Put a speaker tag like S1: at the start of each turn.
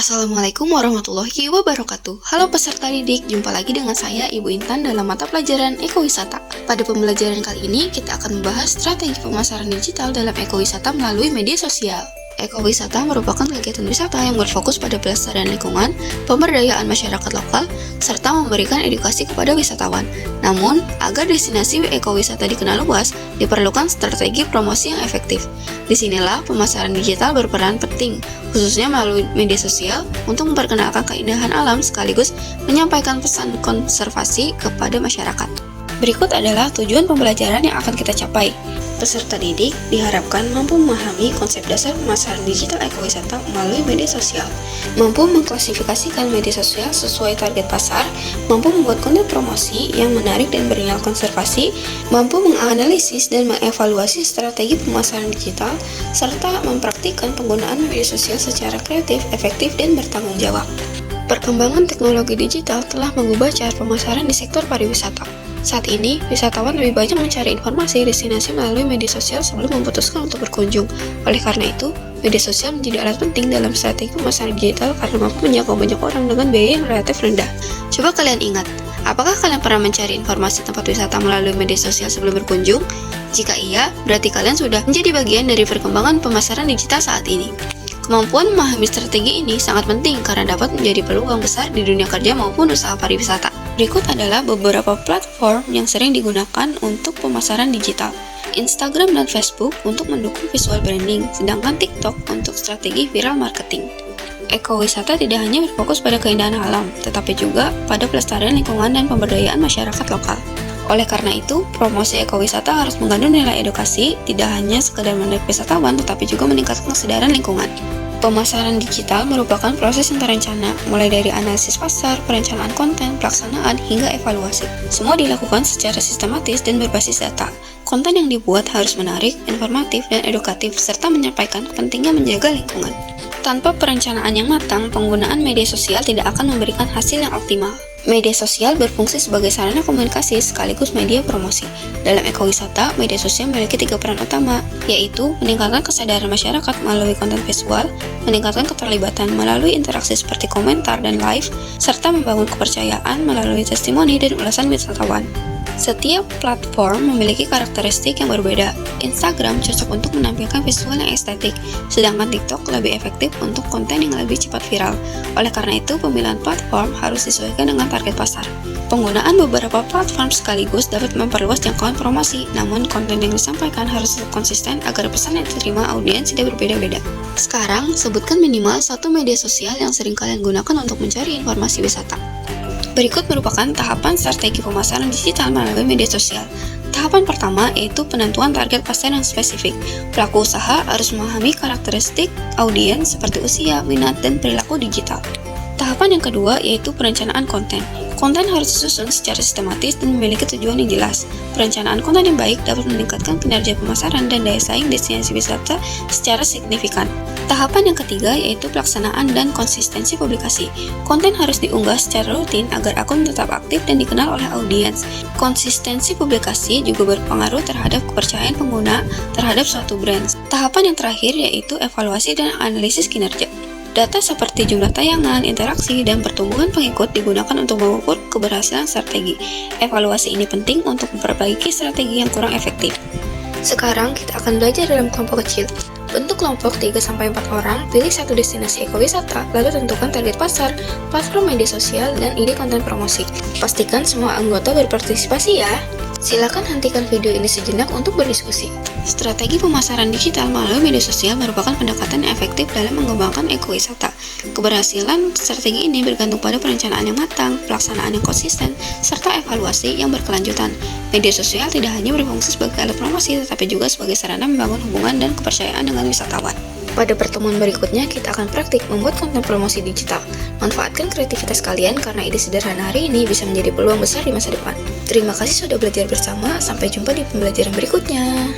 S1: Assalamualaikum warahmatullahi wabarakatuh. Halo peserta didik, jumpa lagi dengan saya Ibu Intan dalam mata pelajaran Ekowisata. Pada pembelajaran kali ini kita akan membahas strategi pemasaran digital dalam ekowisata melalui media sosial. Ekowisata merupakan kegiatan wisata yang berfokus pada pelestarian lingkungan, pemberdayaan masyarakat lokal, serta memberikan edukasi kepada wisatawan. Namun, agar destinasi ekowisata dikenal luas, diperlukan strategi promosi yang efektif. Disinilah pemasaran digital berperan penting, khususnya melalui media sosial, untuk memperkenalkan keindahan alam sekaligus menyampaikan pesan konservasi kepada masyarakat. Berikut adalah tujuan pembelajaran yang akan kita capai. Peserta didik diharapkan mampu memahami konsep dasar pemasaran digital ekowisata melalui media sosial, mampu mengklasifikasikan media sosial sesuai target pasar, mampu membuat konten promosi yang menarik dan bernilai konservasi, mampu menganalisis dan mengevaluasi strategi pemasaran digital, serta mempraktikkan penggunaan media sosial secara kreatif, efektif, dan bertanggung jawab. Perkembangan teknologi digital telah mengubah cara pemasaran di sektor pariwisata. Saat ini, wisatawan lebih banyak mencari informasi destinasi melalui media sosial sebelum memutuskan untuk berkunjung. Oleh karena itu, media sosial menjadi alat penting dalam strategi pemasaran digital karena mampu menjangkau banyak orang dengan biaya yang relatif rendah. Coba kalian ingat, apakah kalian pernah mencari informasi tempat wisata melalui media sosial sebelum berkunjung? Jika iya, berarti kalian sudah menjadi bagian dari perkembangan pemasaran digital saat ini. Kemampuan memahami strategi ini sangat penting karena dapat menjadi peluang besar di dunia kerja maupun usaha pariwisata. Berikut adalah beberapa platform yang sering digunakan untuk pemasaran digital. Instagram dan Facebook untuk mendukung visual branding, sedangkan TikTok untuk strategi viral marketing. Ekowisata tidak hanya berfokus pada keindahan alam, tetapi juga pada pelestarian lingkungan dan pemberdayaan masyarakat lokal. Oleh karena itu, promosi ekowisata harus mengandung nilai edukasi, tidak hanya sekedar menarik wisatawan, tetapi juga meningkatkan kesadaran lingkungan. Pemasaran digital merupakan proses yang terencana, mulai dari analisis pasar, perencanaan konten, pelaksanaan, hingga evaluasi. Semua dilakukan secara sistematis dan berbasis data. Konten yang dibuat harus menarik, informatif, dan edukatif, serta menyampaikan pentingnya menjaga lingkungan. Tanpa perencanaan yang matang, penggunaan media sosial tidak akan memberikan hasil yang optimal. Media sosial berfungsi sebagai sarana komunikasi sekaligus media promosi. Dalam ekowisata, media sosial memiliki 3 peran utama, yaitu meningkatkan kesadaran masyarakat melalui konten visual, meningkatkan keterlibatan melalui interaksi seperti komentar dan live, serta membangun kepercayaan melalui testimoni dan ulasan wisatawan. Setiap platform memiliki karakteristik yang berbeda. Instagram cocok untuk menampilkan visual yang estetik, sedangkan TikTok lebih efektif untuk konten yang lebih cepat viral. Oleh karena itu, pemilihan platform harus disesuaikan dengan target pasar. Penggunaan beberapa platform sekaligus dapat memperluas jangkauan promosi, namun konten yang disampaikan harus konsisten agar pesan yang diterima audiens tidak berbeda-beda. Sekarang, sebutkan minimal 1 media sosial yang sering kalian gunakan untuk mencari informasi wisata. Berikut merupakan tahapan strategi pemasaran digital melalui media sosial. Tahapan pertama yaitu penentuan target pasar yang spesifik. Pelaku usaha harus memahami karakteristik audiens seperti usia, minat, dan perilaku digital. Tahapan yang kedua yaitu perencanaan konten. Konten harus disusun secara sistematis dan memiliki tujuan yang jelas. Perencanaan konten yang baik dapat meningkatkan kinerja pemasaran dan daya saing destinasi wisata secara signifikan. Tahapan yang ketiga yaitu pelaksanaan dan konsistensi publikasi. Konten harus diunggah secara rutin agar akun tetap aktif dan dikenal oleh audiens. Konsistensi publikasi juga berpengaruh terhadap kepercayaan pengguna terhadap suatu brand. Tahapan yang terakhir yaitu evaluasi dan analisis kinerja. Data seperti jumlah tayangan, interaksi, dan pertumbuhan pengikut digunakan untuk mengukur keberhasilan strategi. Evaluasi ini penting untuk memperbaiki strategi yang kurang efektif. Sekarang kita akan belajar dalam kelompok kecil. Bentuk kelompok 3-4 orang, pilih satu destinasi ekowisata, lalu tentukan target pasar, platform media sosial, dan ide konten promosi. Pastikan semua anggota berpartisipasi ya. Silakan hentikan video ini sejenak untuk berdiskusi. Strategi pemasaran digital melalui media sosial merupakan pendekatan yang efektif dalam mengembangkan ekowisata. Keberhasilan strategi ini bergantung pada perencanaan yang matang, pelaksanaan yang konsisten, serta evaluasi yang berkelanjutan. Media sosial tidak hanya berfungsi sebagai alat promosi, tetapi juga sebagai sarana membangun hubungan dan kepercayaan dengan wisatawan. Pada pertemuan berikutnya, kita akan praktik membuat konten promosi digital. Manfaatkan kreativitas kalian karena ide sederhana hari ini bisa menjadi peluang besar di masa depan. Terima kasih sudah belajar bersama, sampai jumpa di pembelajaran berikutnya.